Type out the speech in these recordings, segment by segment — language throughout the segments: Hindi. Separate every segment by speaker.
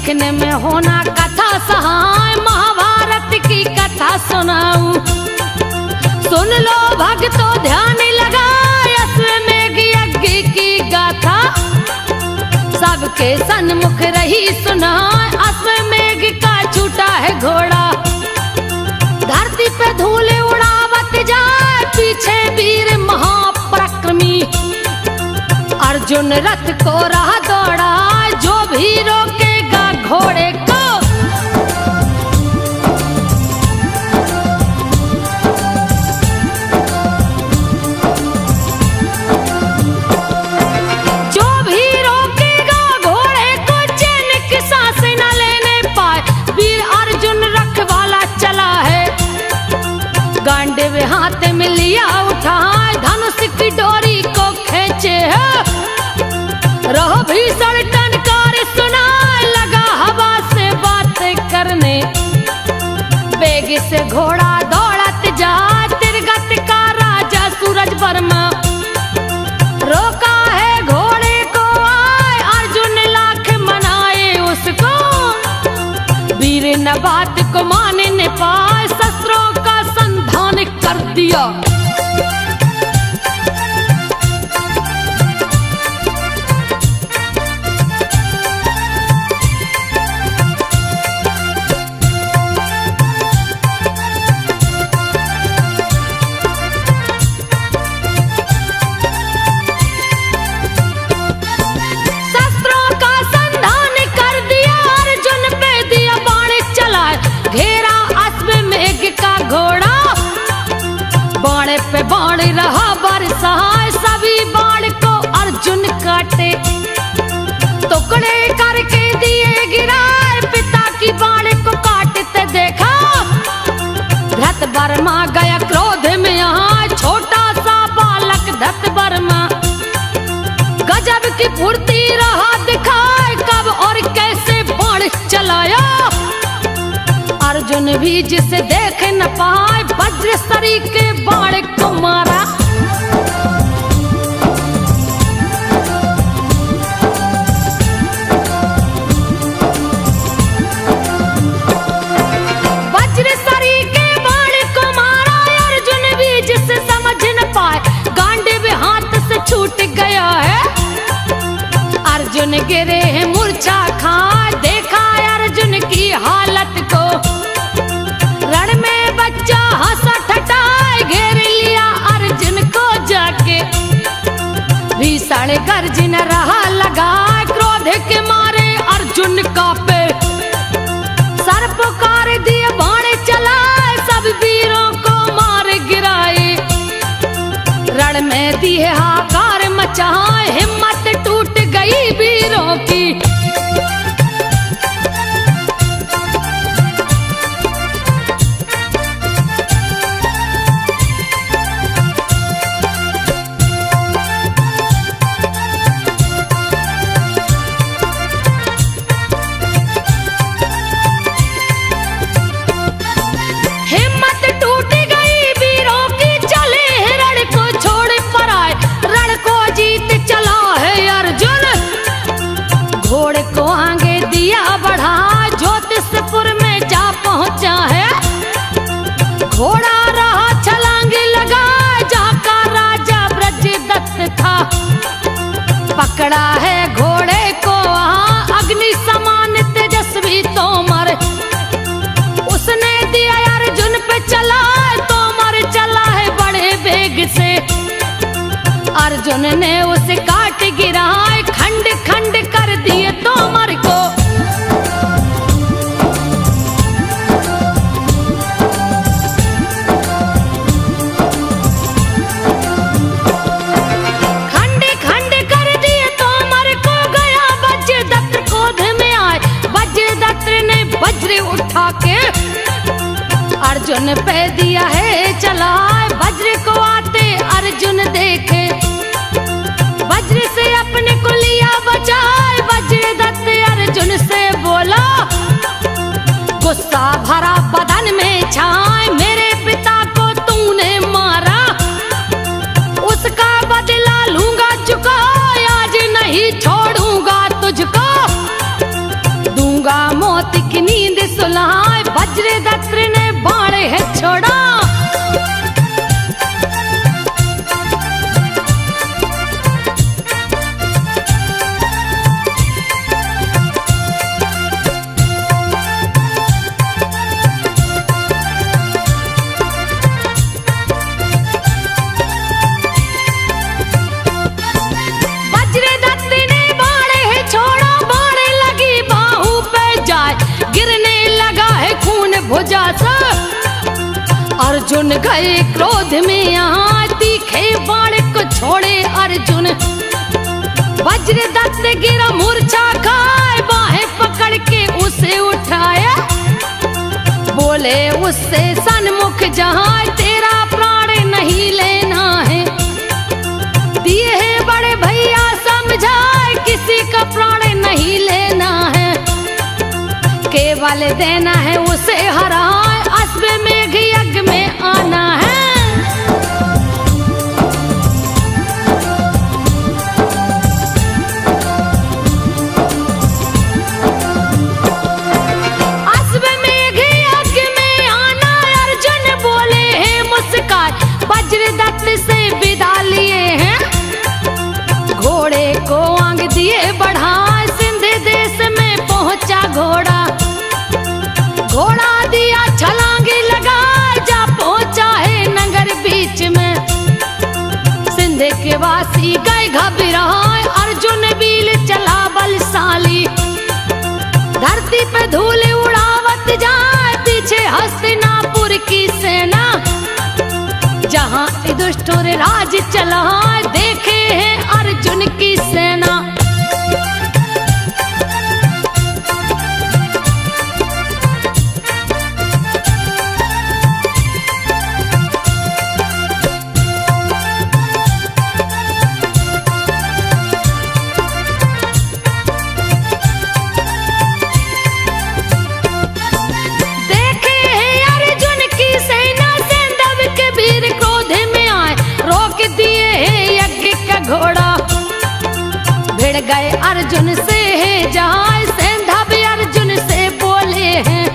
Speaker 1: सीखने में होना कथा सहाय, महाभारत की कथा सुनाऊं। सुन लो भक्तों ध्यान लगाए, अश्वमेघ यज्ञ की गाथा सबके सन्मुख रही सुनाए। अश्वमेघ का छूटा है घोड़ा, धरती पे धूल उड़ावत जाए, पीछे वीर महापराक्रमी अर्जुन रथ को राह दौड़ा। जो भी रोकेगा घोड़े को, जो भी रोकेगा घोड़े को, चैन की सांस न लेने पाए। वीर अर्जुन रखवाला चला है, गांडीव हाथ में लिया उठाए, धनुष की डोरी को खींचे है। रहो भीषण टनकार सुनाए, लगा हवा से बात करने। बेग से घोड़ा दौड़त जा, तिरगत का राजा सूरज वर्मा रोका है घोड़े को। आए अर्जुन लाख मनाए उसको, वीर न बात को माने न पाए, शस्त्रों का संधान कर दिया। घेरा अश्वमेघ का घोड़ा, बाण पे बाण रहा बरसाए, सभी बाण को अर्जुन काटे, टुकड़े करके दिए गिराए। पिता की बाण को काटते देखा, धृत वर्मा गया क्रोध में यहाँ, छोटा सा बालक धृत वर्मा गजब की फुर्ती रहा दिखाए, कब और कैसे बाण चलाया। अर्जुन भी जिसे देख न पाए, वज्र सरी के बाण को मारा। वज्र सरी के बाण को मारा, अर्जुन भी जिसे समझ न पाए, गांडीव हाथ से छूट गया है। अर्जुन गिरे हैं मूर्छा खाए, देखा अर्जुन की हालत को, रण में बच्चा हंसा ठठाए, घेर लिया अर्जुन को जाके। भीषण गर्जन रहा लगाए, क्रोध के मारे अर्जुन कांपे, सर पुकार दिए बाण चलाए, सब वीरों को मार गिराए। रण में दिए हाकार मचाए, हिम्मत टूट गई वीरों की। को आगे दिया बढ़ा, ज्योतिषपुर में जा पहुंचा है। घोड़ा रहा छलांग लगा, जाका राजा ब्रजदत्त था, पकड़ा है घोड़े को वहां, अग्नि समान तेजस्वी तोमर। उसने दिया अर्जुन पे चला, तोमर चला है बड़े वेग से। अर्जुन ने उसे काट गिराए, खंड खंड कर दिए तोमर को। खंड खंड कर दिए तोमर को, गया वज्रदत्त क्रोध में आए। वज्रदत्त ने वज्र उठा के अर्जुन पे दिया है चलाए। वज्र को आते अर्जुन देखे, वज्र से अपने को लिया बचाए। वज्रदत्त अर्जुन से बोला, गुस्सा भरा बदन में छाए, मेरे पिता को तूने मारा, उसका बदला लूंगा चुका, आज नहीं छोड़ूंगा तुझको। गूंगा मोती की नींद सुलाए, वज्रदत्त ने बाण है छोड़ा। वज्रदत्त ने बाण है छोड़ा, बाण लगी बाहू पे जाए, गिरने लगा है खून भुजा सा। अर्जुन गए क्रोध में यहाँ, तीखे बाण को छोड़े अर्जुन। वज्रदत्त गिरा मूर्छा खाए, बाहें पकड़ के उसे उठाया, बोले उससे सन्मुख जहाँ तेरा प्राण नहीं लेना है। दिए है बड़े भैया समझाए, किसी का प्राण नहीं लेना है, केवल देना है उसे हराए, अश्व मेघ यज्ञ में आना है। अश्व मेघ यज्ञ में आना, अर्जुन बोले हैं मुस्कान, वज्रदत्त से विदा लिए हैं। घोड़े को आंग दिए बढ़ाए, सिंध देश में पहुंचा घोड़ा। घोड़ा दिया छलांगे लगा, जा पहुंचा है नगर बीच में। सिंध के वासी गए घबराए, अर्जुन वीर चला बलशाली। धरती पे धूल उड़ावत जाए, पीछे हस्तिनापुर की सेना। जहाँ दुष्ट और राज चला, देखे हैं अर्जुन की सेना। देखे हैं अर्जुन की सेना, सैंधव के वीर क्रोध में आए, रोक दिए हैं यज्ञ का घोड़ा। भिड़ गए अर्जुन से है जाए, सैंधव अर्जुन से बोले हैं,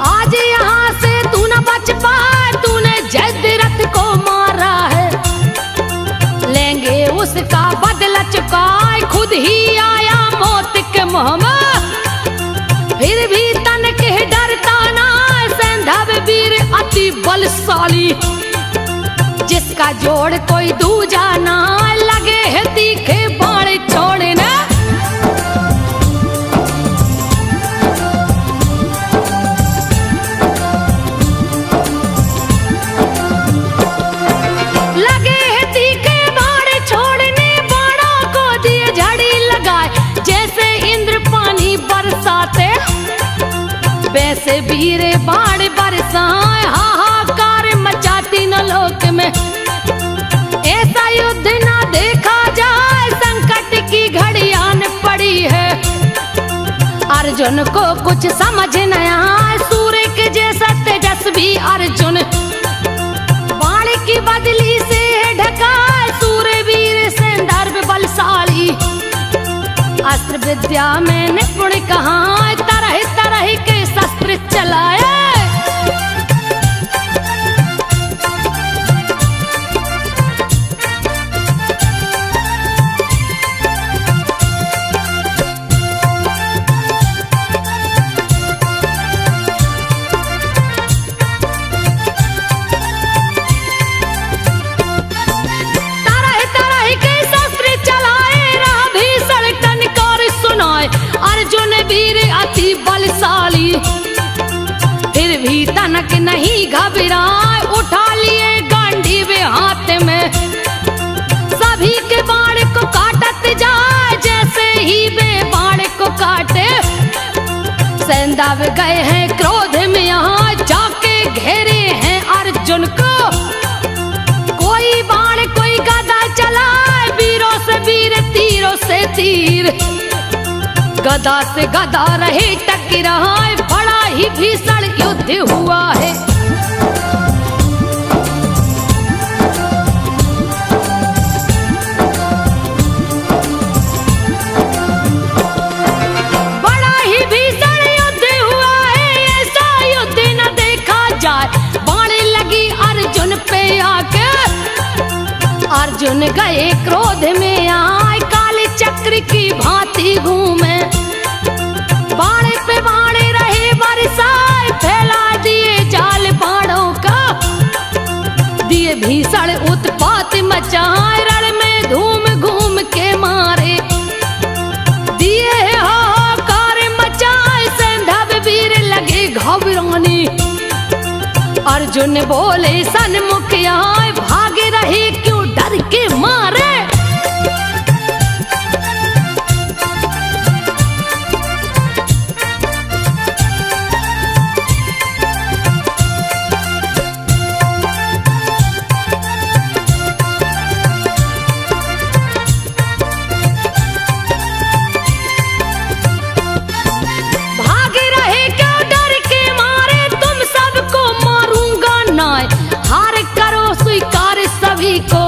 Speaker 1: आज यहाँ से तू न बच पाए, तूने जयद्रथ को मारा है। लेंगे उसका बदला चुकाए, खुद ही आया मौत के मुँह में, फिर भी तन के डरता ना। सैंधव वीर अति बलशाली, जिसका जोड़ कोई दूजा ना, लगे है तीखे बाण छोड़ने। लगे है तीखे बाण छोड़ने, बाणों को दिए झड़ी लगाए, जैसे इंद्र पानी बरसाते, वैसे वीर बाण बरसाए। हाहाकार मचा तीनों लोक में, ऐसा युद्ध ना देखा जाए, संकट की घड़ी आन पड़ी है। अर्जुन को कुछ समझ न आए, सूर्य के जैसा तेजस्वी अर्जुन। बाण की बदली से ढका, सूर्य वीर सैंधव बलशाली। अस्त्र विद्या में निपुण कहाँ, तरह तरह के शस्त्र चलाए। तरह तरह के शस्त्र चलाए, राह भीषण टनकार सुनाए, अर्जुन वीर अति बलशाली। फिर भी तनक नहीं घबराए, उठा लिए गांडीव हाथ में। सभी के बाण को काटत जाए, जैसे ही वे बाण को काटे। सैंधव गए हैं क्रोध में, यहाँ जाके घेरे हैं अर्जुन को। कोई बाण कोई गदा चलाए, वीरों से वीर तीरों से तीर। गदा से गदा रहे टकराए, बड़ा ही भीषण युद्ध हुआ है। बड़ा ही अर्जुन गए क्रोध में आए, काले चक्र की भांति घूमे, बाणे पे बाणे रहे बरसाए, फैला दिए जाल बाणों का, दिए भीषण उत्पात मचाए, रण में धूम घूम के मारे, दिए हाहाकार मचाए, सैंधव वीर लगे घबराने। अर्जुन बोले सन्मुख आए, भागे रहे क्यों डर के मारे। को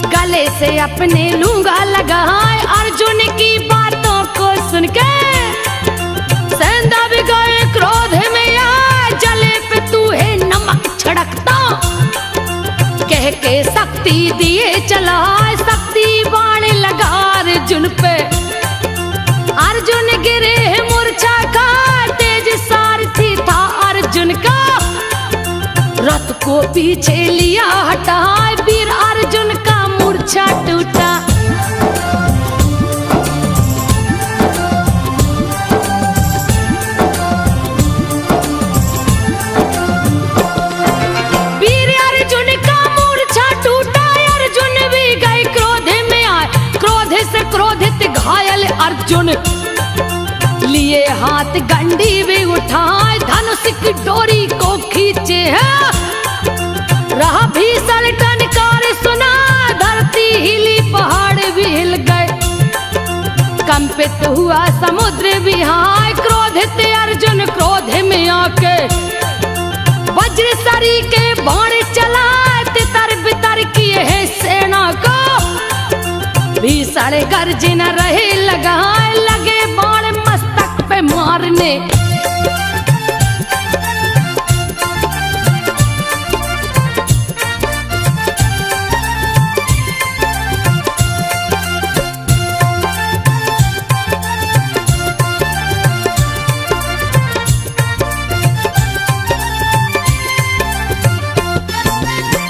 Speaker 1: गले से अपने लूंगा लगाए, अर्जुन की बातों को सुन के सैंधव गए क्रोध में आए, जले पे तू है नमक छिड़कता, कह के शक्ति दिए चलाए, शक्ति बाण लगा अर्जुन पे, अर्जुन गिरे मूर्छा का, तेज सारथी था अर्जुन का, रथ को पीछे लिया हटाए, वीर अर्जुन का मूर्छा टूटा। वीर अर्जुन का मूर्छा टूटा, अर्जुन भी गए क्रोध में आए, क्रोध से क्रोधित घायल अर्जुन, लिए हाथ गंडी भी उठाए, धनुष की डोरी को खींचे है, रहा भीषण टनकार सुना, धरती हिली पहाड़ भी हिल गए, कंपित हुआ समुद्र विहाय, क्रोधित अर्जुन क्रोध में आके, वज्र सरी के बाण चलाए, तितर बितर किए है सेना को, भीषण गर्जन रहे लगाए, लगे बाण मस्तक पे मारने।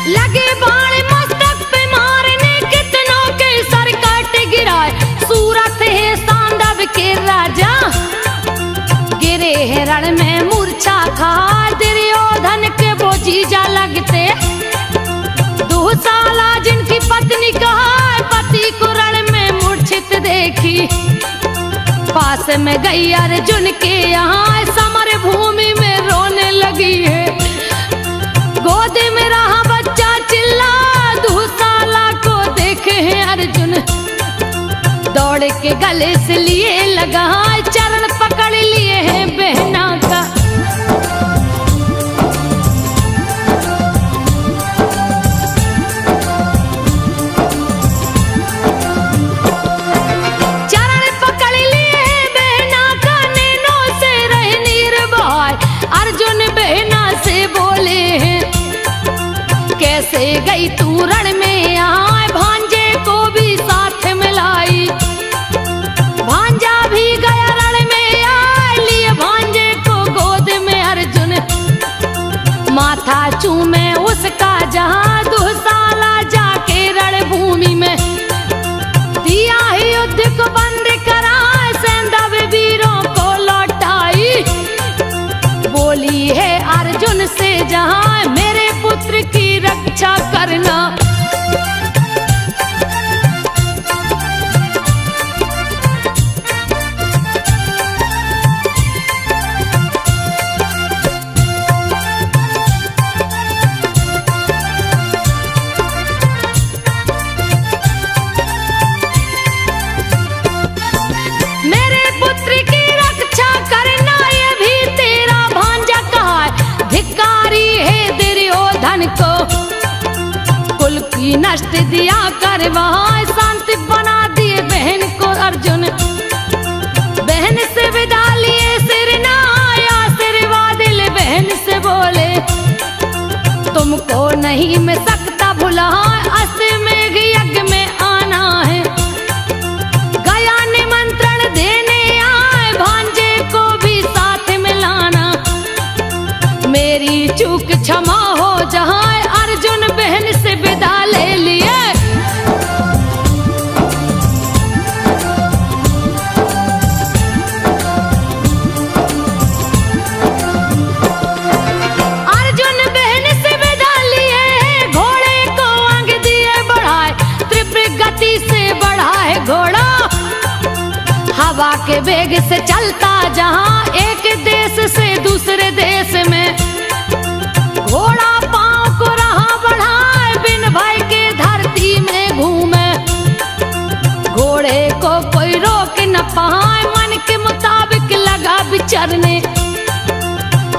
Speaker 1: लगे बाण मस्तक पे मारने, कितनों के सर काट गिराए, सूरत है सांडव के राजा, गिरे हैं रण में मूर्छा खा, दुर्योधन के वो जीजा लगते, दुशाला जिनकी पत्नी कहा, पति को रण में मूर्छित देखी, पास में गई अर्जुन के यहाँ, समर भूमि में रोने लगी है, गोद में रहा बच्चा चिल्ला, दुशाला को देखे हैं अर्जुन, दौड़ के गले से लिए लगा, चरण पकड़ लिए हैं बहना का। चरण पकड़ लिए हैं बहना का, नैनों से रहे निर्भय, अर्जुन बहना से बोले हैं, कैसे गई तू रण में आए, भांजे को भी साथ मिलाई, भांजा भी गया रण में आए, लिए भांजे को गोद में अर्जुन, माथा चूमे उसका जहां, दुशाला जाके रण भूमि में, दिया ही युद्ध को बंद करा, सैंधव वीरों को लौटाई, बोली है अर्जुन से जहां, मेरे पुत्र की रक्षा करना। मेरे पुत्र की रक्षा करना, ये भी तेरा भांजा कहा, धिक्कारी है दुर्योधन को, कुल की नष्ट दिया कर वहां, शांति बना दिए बहन को अर्जुन, बहन से विदा लिए सिर नहाया, आशीर्वाद ले बहन से बोले, तुमको नहीं मैं सकता भुला, अस्त्र में से चलता जहां एक देश से दूसरे देश में, घोड़ा पांव को रहा बढ़ाए बिन भय के धरती में घूमे। घोड़े को कोई रोक न पाए, मन के मुताबिक लगा विचरने।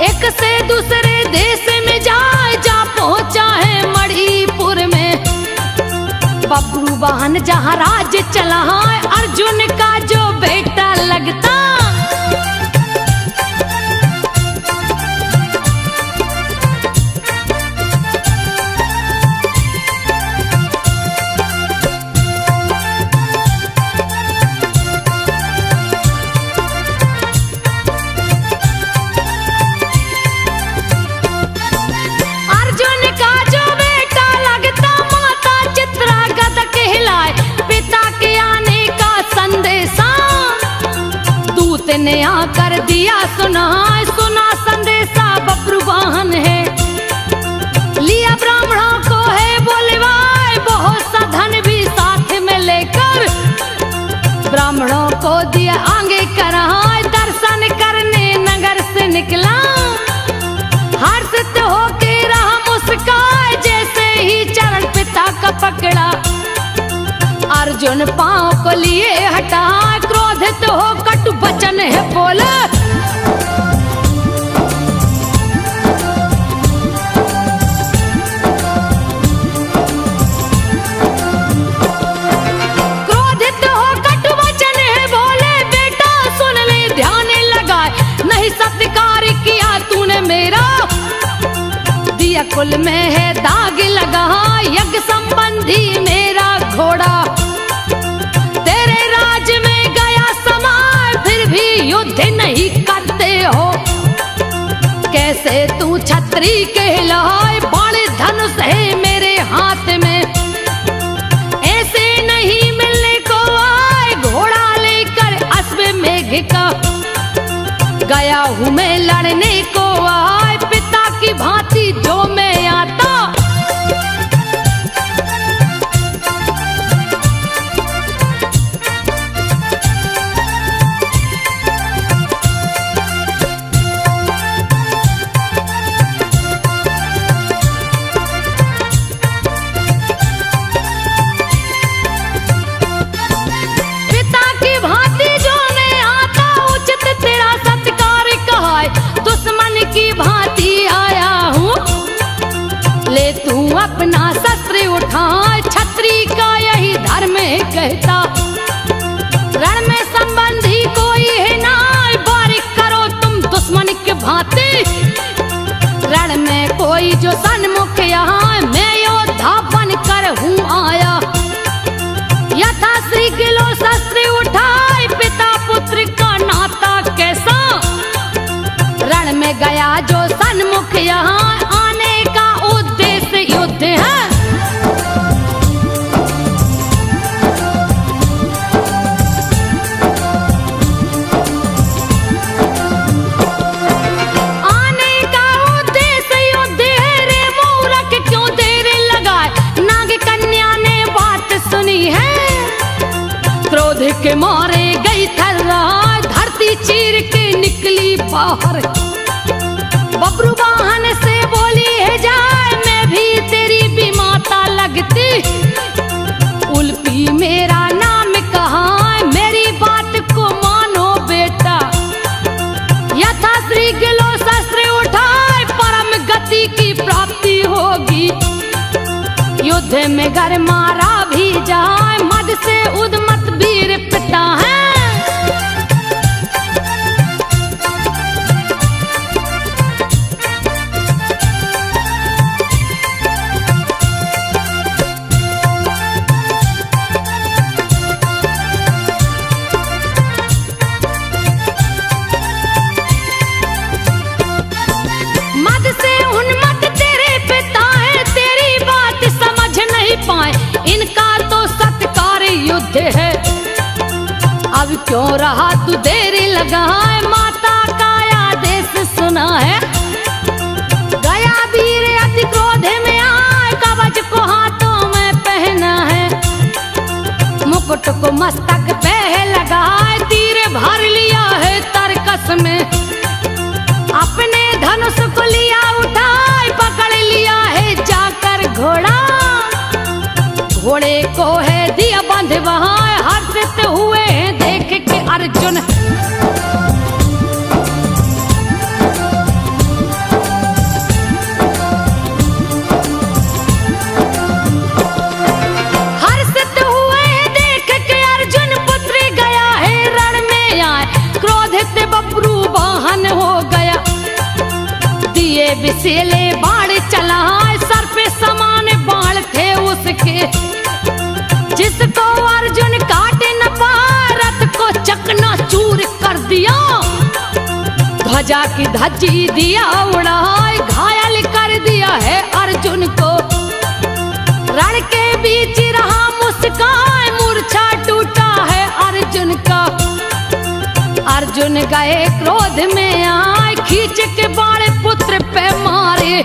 Speaker 1: एक से दूसरे देश में जाए, जा पहुंचा है मणिपुर में। बब्रू वाहन जहाँ राज्य चला है, अर्जुन का जो बेटा लगता। अर्जुन का जो बेटा लगता, माता चित्रागत कहलाए। पिता के आने का संदेशा दूत ने आकर दिया सुना। सुना संदेशा बब्रू वाहन है, लिया ब्राह्मणों को है बोलवाए। बहुत सा धन भी साथ में लेकर ब्राह्मणों को दिया आगे कराए। दर्शन करने नगर से निकला, हर्षित होके रहा मुस्काए। जैसे ही चरण पिता का पकड़ा, अर्जुन पांव को लिए हटा। क्रोधित हो कटु वचन है बोला, क्रोधित हो कटु वचन है बोले। बेटा सुन ले ध्यान लगाए, नहीं सत्कार किया तूने मेरा। दिया कुल में है दाग लगा, यज्ञ संबंधी मेरा घोड़ा। तेरे राज में गया समाय, फिर भी युद्ध नहीं करते हो। कैसे तू छत्री कहलाए, बड़े धनुष है मेरे हाथ में। ऐसे नहीं मिलने को आए, घोड़ा लेकर अश्व मेघ का। गया हूँ मैं लड़ने को आए, पिता की भांति जो मैं आता। पिता की भांति जो मैं आता, उचित तेरा सत्कार कहाए। दुश्मन की भांति आया हूँ, ले तू अपना शस्त्र उठा। छत्री का यही धर्म है कहता, रण में संबंधी कोई है ना। बारिक करो तुम दुश्मन की भांति, रण में कोई जो सन्मुख यहाँ। मैं योद्धा बन कर हूँ आया। यथा श्री गिलो शस्त्र उठाए, पिता पुत्र का नाता कैसा। रण में गया जो सन्मुख यहाँ, आने का उद्देश्य युद्ध है। आने का उद्देश्य युद्ध है रे मूर्ख, क्यों देर लगाए। नाग कन्या ने बात सुनी है, क्रोध के मारे गई थर्राए। धरती चीर के निकली बाहर, बब्रू वाहन से बोली है जाए। मैं भी तेरी भी माता लगती, उल्पी मेरा नाम कहा। मेरी बात को मानो बेटा, यथा श्री गिलो शस्त्र उठाए। परम गति की प्राप्ति होगी, युद्ध में घर मारा भी जाए। मद से उद्मत वीर पिता है। मद से उन्मत्त तेरे पिता है, तेरी बात समझ नहीं पाए। इनका तो सत्कार युद्ध है, अब क्यों रहा तू देरी लगाए। माता का आदेश सुना है, गया वीर अति क्रोध में आए। कवच को हाथों में पहना है, मुकुट को मस्तक पे लगाए। तीर भर लिया है तरकस में, अपने धनुष को लिया उठाए, पकड़ लिया है जाकर घोड़ा। घोड़े को है दिया बंध वहां, हर्षित हुए हैं देख के अर्जुन। हर्षित हुए हैं देख के अर्जुन, पुत्र गया है रण में आए, क्रोधित बब्रू वाहन हो गया। दिए विषैले बाण चलाए, सर पे समान बाण थे उसके, जिसको अर्जुन काटे न पाए, रथ को चकना चूर कर दिया। ध्वजा की धज्जी दिया उड़ाए, घायल कर दिया है अर्जुन को। रण के बीच रहा मुस्कान, मूर्छा टूटा है अर्जुन का। अर्जुन गए क्रोध में आए, खींच के बाण पुत्र पे मारे।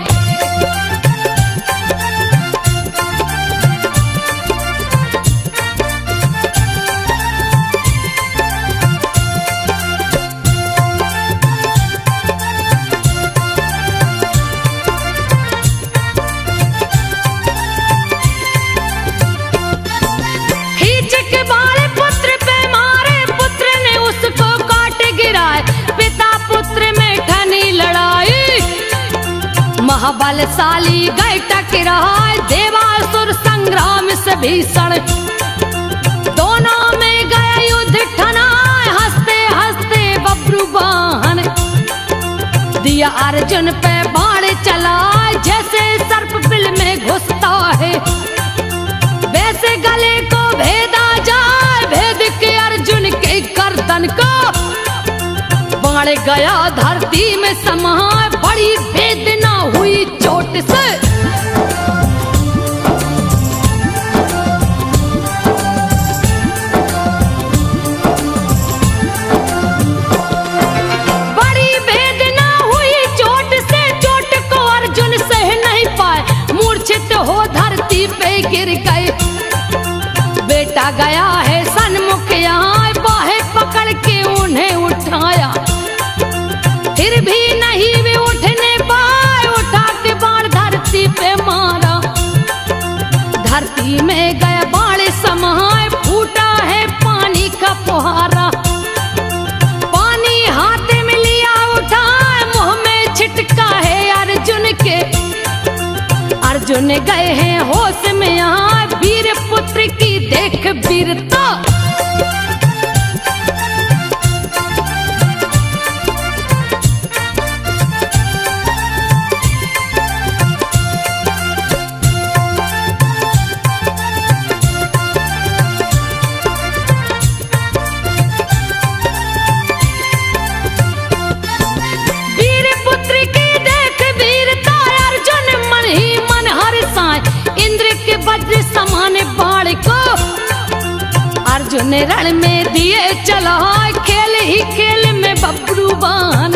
Speaker 1: खींच के बाण पुत्र पे मारे, पुत्र ने उसको काट गिराए, पिता पुत्र में ठनी लड़ाई। महाबलशाली गए टकराए, देवासुर संग्राम से भीषण, दोनों में गए युद्ध ठनाए, हंसते हंसते बब्रू वाहन। दिया अर्जुन पे बाण चलाए, जैसे सर्प बिल में घुसता है, वैसे गले को भेदा जाए, भेद के अर्जुन के गर्दन को। बाण गया धरती में समाए, बड़ी वेदना हुई चोट से। बड़ी वेदना हुई चोट से, चोट को अर्जुन सह नहीं पाए, मूर्छित हो धरती पे गिर गए। बेटा गया है सन्मुख यहाँ, बाहें पकड़ के उन्हें उठाया, फिर भी नहीं वे उठने पाए, उठा के बाण धरती पे मारा। धरती में गया बाण समाए, फूटा है पानी का फुहारा। पानी हाथ में लिया उठाए, मुंह में छिटका है अर्जुन के। अर्जुन गए हैं होश में यहाँ, वीर पुत्र की देख वीरता। वीर पुत्र की देख वीरता, अर्जुन मन ही मन हर्षाए, इंद्र के वज्र समान बाण को अर्जुन रण में दिए चलाए। खेल ही खेल में बब्रू बाण,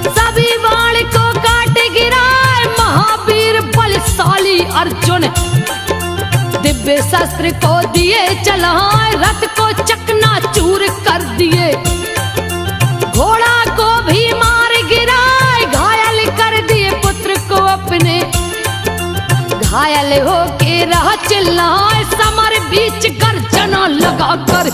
Speaker 1: सभी बाण को काट गिराए, महावीर बलशाली अर्जुन। दिव्य शस्त्र को दिए चलाए, रथ को चकना चूर कर दिए। घोड़ा को भी मार गिराए, घायल कर दिए पुत्र को अपने। घायल होके रह चिल्लाए, समर बीच गर्जना लगाकर।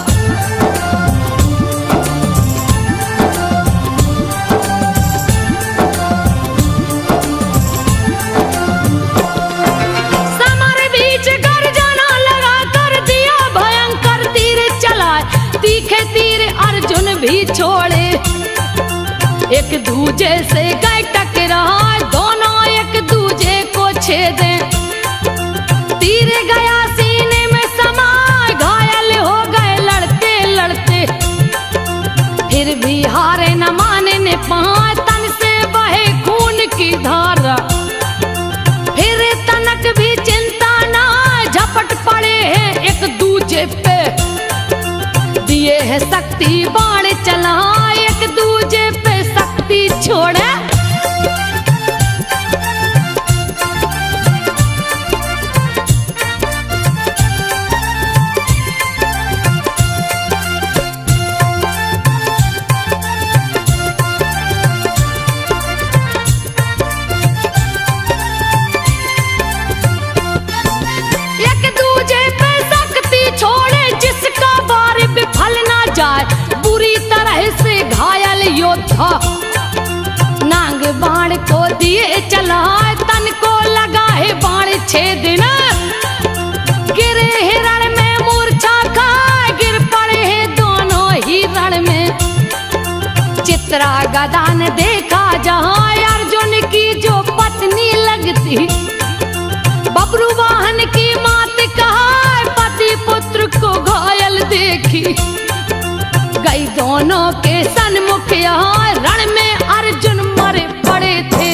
Speaker 1: समर बीच गर्जना लगाकर दिया भयंकर तीर चलाए, तीखे तीर अर्जुन भी छोड़े। एक दूजे से गए टकराए, दोनों एक दूजे को छेदे। तीर गया सीने में समा, घायल हो गए लड़ते लड़ते। फिर भी हारे न माने ने पाए, तन से बहे खून की धारा। फिर तनक भी चिंता ना, झपट पड़े हैं एक दूजे पे। दिए है शक्ति बाण चला, एक दूजे पे शक्ति छोड़े। योद्धा। नांग बाण को दिए चलाए, तन को लगा है बाण छेदना। गिरे हिरण में मूर्छा खाए, गिर पड़े हैं दोनों ही रण में। चित्रा गदा ने देखा जहाँ अर्जुन की जो पत्नी लगती। बबरू वाहन की मात कहा, पति पुत्र को घायल देखी। गई दोनों के सन्मुख यहाँ, रण में अर्जुन मरे पड़े थे।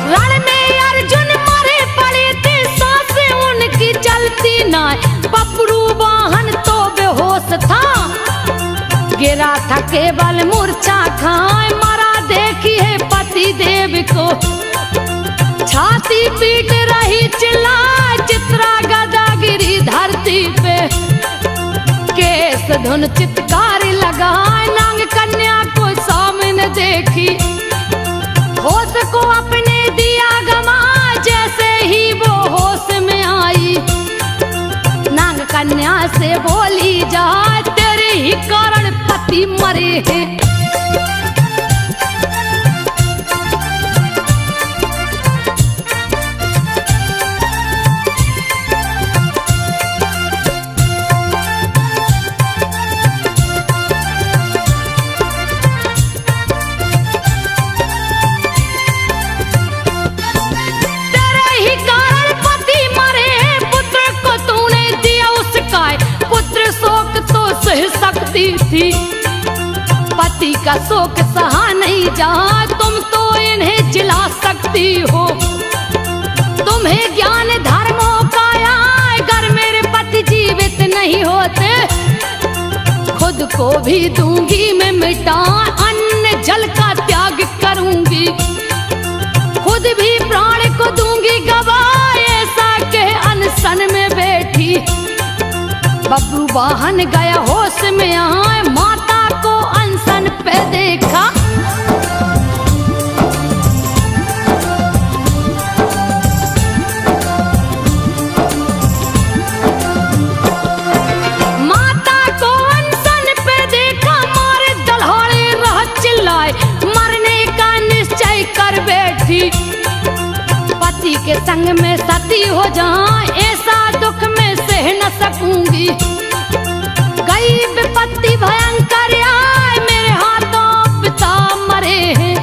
Speaker 1: रण में अर्जुन मरे पड़े थे, सांसें उनकी चलती ना। बबरू वाहन तो बेहोश था, गिरा था केवल मूर्छा खाए। मरा देखी है पति देव को, छाती पीट रही चिल्लाए। चित्रा गदा गिरी धरती पे, केस धुन चित्कार लगाए। नांग कन्या को सामने देखी, होश को अपने दिया गमा। जैसे ही वो होश में आई, नांग कन्या से बोली जा, तेरे ही कारण पति मरे हैं। थी पति का शोक सहा नहीं जा, तुम तो इन्हें जिला सकती हो। तुम्हें ज्ञान धर्मों का आए, अगर मेरे पति जीवित नहीं होते, खुद को भी दूंगी मैं मिटा। अन्न जल का त्याग करूंगी, खुद भी प्राण को दूंगी गवा। ऐसा कह अनशन में बैठी, बबरू वाहन गया होश में आए। माता को अनशन पे देखा, माता को अनशन पे देखा। मारे दल्हाड़े रह चिल्लाए, मरने का निश्चय कर बैठी। पति के संग में सती हो जाए, ऐसा दुख में सह न सकूंगी। गई विपत्ति भयंकर आए, मेरे हाथों पिता मरे हैं।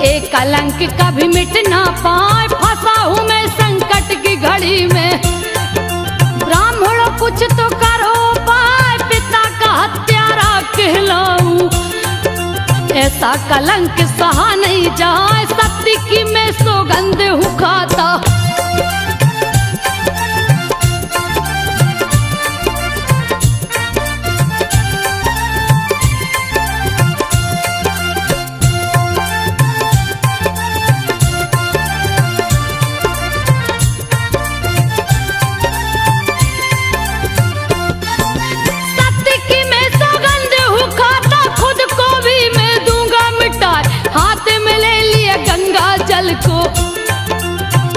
Speaker 1: एक कलंक कभी मिट ना पाए, फंसा हूँ मैं संकट की घड़ी में। ब्राह्मणों कुछ तो करो पाए, पिता का हत्यारा कहलाऊं। ऐसा कलंक सहा नहीं जाए, सत्य की मैं सौगंध हूँ खाता।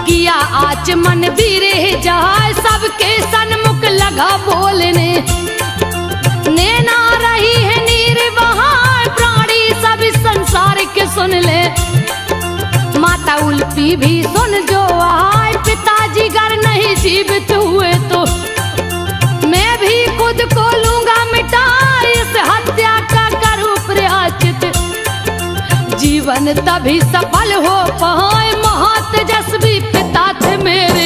Speaker 1: किया आचमन वीरे जाए, सबके सन्मुख लगा बोलने। नैना रही है नीर वहाँ, प्राणी सभी संसार के सुन ले। माता उल्पी भी सुन जो आए, पिताजी घर नहीं जीवित हुए तो मैं भी खुद को लूंगा मिटा। इस हत्या का करूं प्रायश्चित, जीवन तभी सफल हो पाए। महातेजस्वी पिता थे मेरे।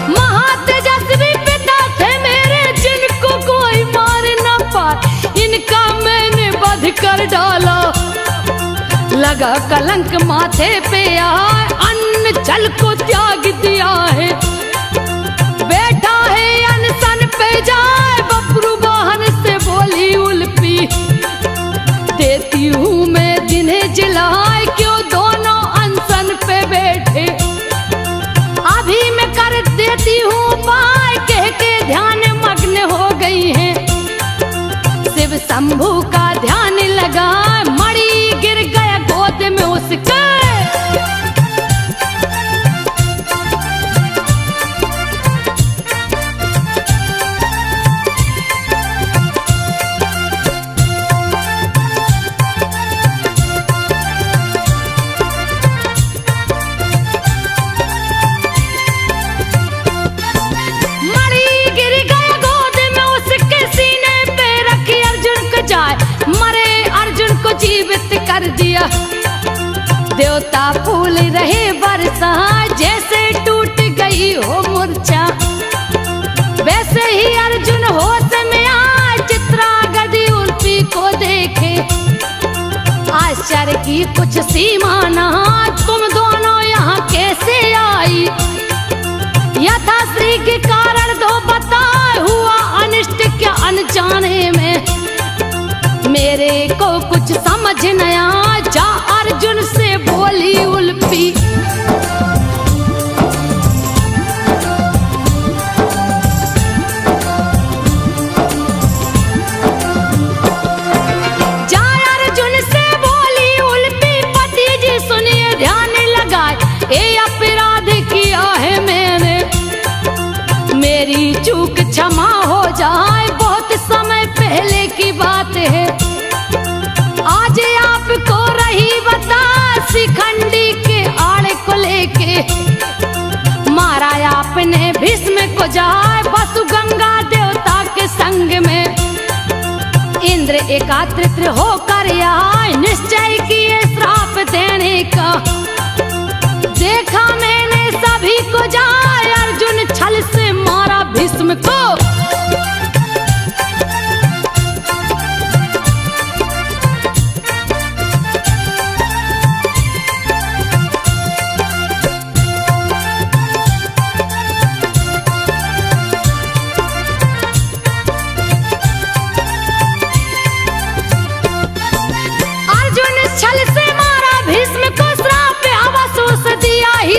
Speaker 1: महातेजस्वी पिता थे मेरे, जिनको कोई मार न पाए। इनका मैंने वध कर डाला, लगा कलंक माथे पे आए। अन्न जल को त्याग दिया है, बैठा है अनशन पे जाए। बबरू वाहन से बोली उल्पी, देती हूँ मैं जिन्हें जिलाए। क्यों दोनों अनशन पे बैठे, अभी मैं कर देती हूँ पाए। कह के ध्यान मग्न हो गई है, शंभू का ध्यान लगा, मणि गिर गया गोद में उसके। जीवित कर दिया देवता, फूल रहे बरसा, जैसे टूट गई हो मूर्छा। वैसे ही अर्जुन होश में आए, चित्रा गदी उल्फी को देखे। आश्चर्य की कुछ सीमा ना, तुम दोनों यहाँ कैसे आई? यथा श्री के कारण दो बताए, हुआ अनिष्ट क्या अनजाने में। मेरे को कुछ समझ न आया, जा अर्जुन से बोली उल्फी। जा अर्जुन से बोली उल्फी, पति जी सुनिए ध्यान लगाए, ये अपराध किया है मैंने, मेरी चूक क्षमा हो जाए। बहुत समय पहले की बात है, आज आपको रही बता, शिखंडी के आड़े को लेके मारा आपने भीष्म को जाए। वसु गंगा देवता के संग में इंद्र एकत्रित होकर आए, निश्चय किए श्राप देने का। देखा मैंने सभी को जाए, अर्जुन छल से मारा भीष्म को।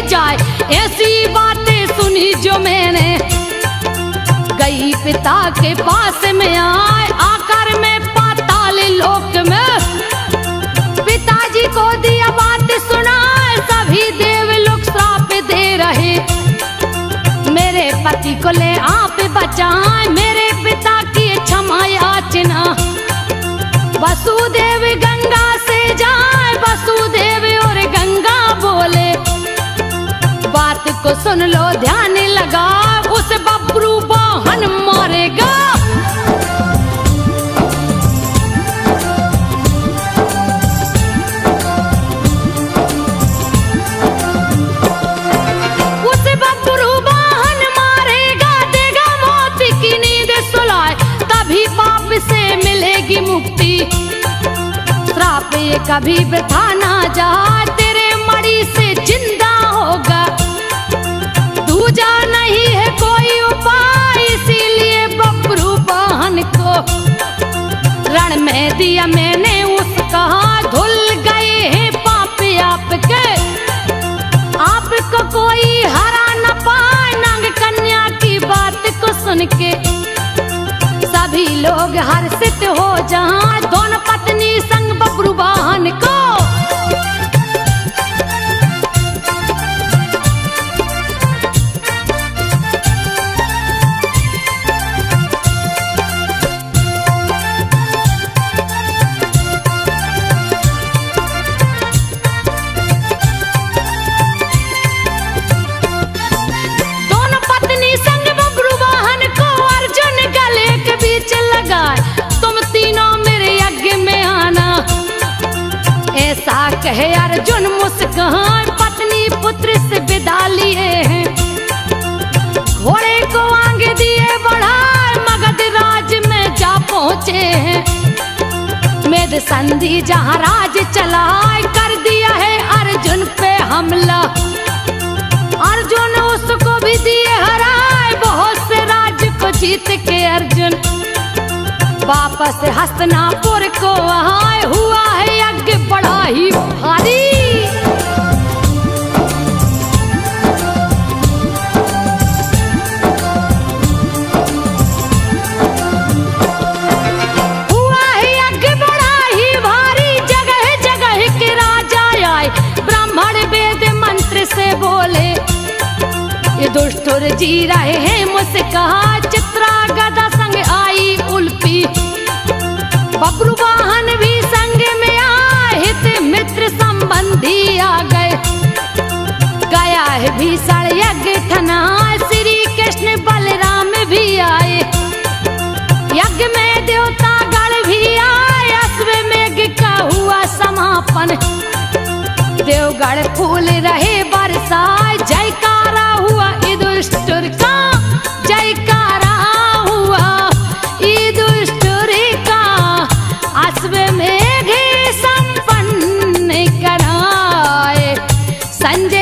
Speaker 1: जाए ऐसी बातें सुनी जो मैंने, गई पिता के पास में आए, आकर मैं पाताल लोक में। पिताजी को दिया बात सुनाए, सभी देवलोक श्राप दे रहे। मेरे पति को ले आप बचाए, मेरे पिता की क्षमा याचना। वसुदेव गंगा से जाए, वसुदेव और गंगा बोले, बात को सुन लो ध्यान लगा, उस बब्रू वाहन मारेगा। उस बब्रू वाहन मारेगा, देगा मौत की नींद सुलाए, तभी पाप से मिलेगी मुक्ति। श्राप ये कभी वृथा ना जाए, तेरे मणि से जिंदा होगा। दूजा नहीं है कोई उपाय, इसीलिए बब्रू वाहन को रण में दिया मैंने उसका। धुल गए हैं पाप आपके, आपको कोई हरा न पाए। नाग कन्या की बात को सुन के सभी लोग हर्षित हो जाए, दोनों पत्नी संग बब्रू वाहन को। ऐसा कहे अर्जुन मुस्कान, पत्नी पुत्र से विदा लिए हैं। घोड़े को आगे दिए बढ़ाए, मगध राज में जा पहुँचे हैं। मेद संधि जहाँ राज चलाए, कर दिया है अर्जुन पे हमला। अर्जुन उसको भी दिए हराए, बहुत से राज्य को जीत के अर्जुन वापस हस्तिनापुर को आए। हुआ है यज्ञ बड़ा ही भारी, हुआ है जी रहे हैं मुस्का, चित्रा गदा संग आई उल्फी, बबरू वाहन भी संग में आए, हित मित्र संबंधी आ गए। गया है भीषण यज्ञ ठना, श्री कृष्ण बलराम भी आए। यज्ञ में देवता गण भी आए, अश्वमेघ का हुआ समापन। देवगढ़ फूल रहे बरसाए, जयकारा हुआ युधिष्ठिर का, जयकारा हुआ युधिष्ठिर का। अश्वमेघ संपन्न कराए, संजय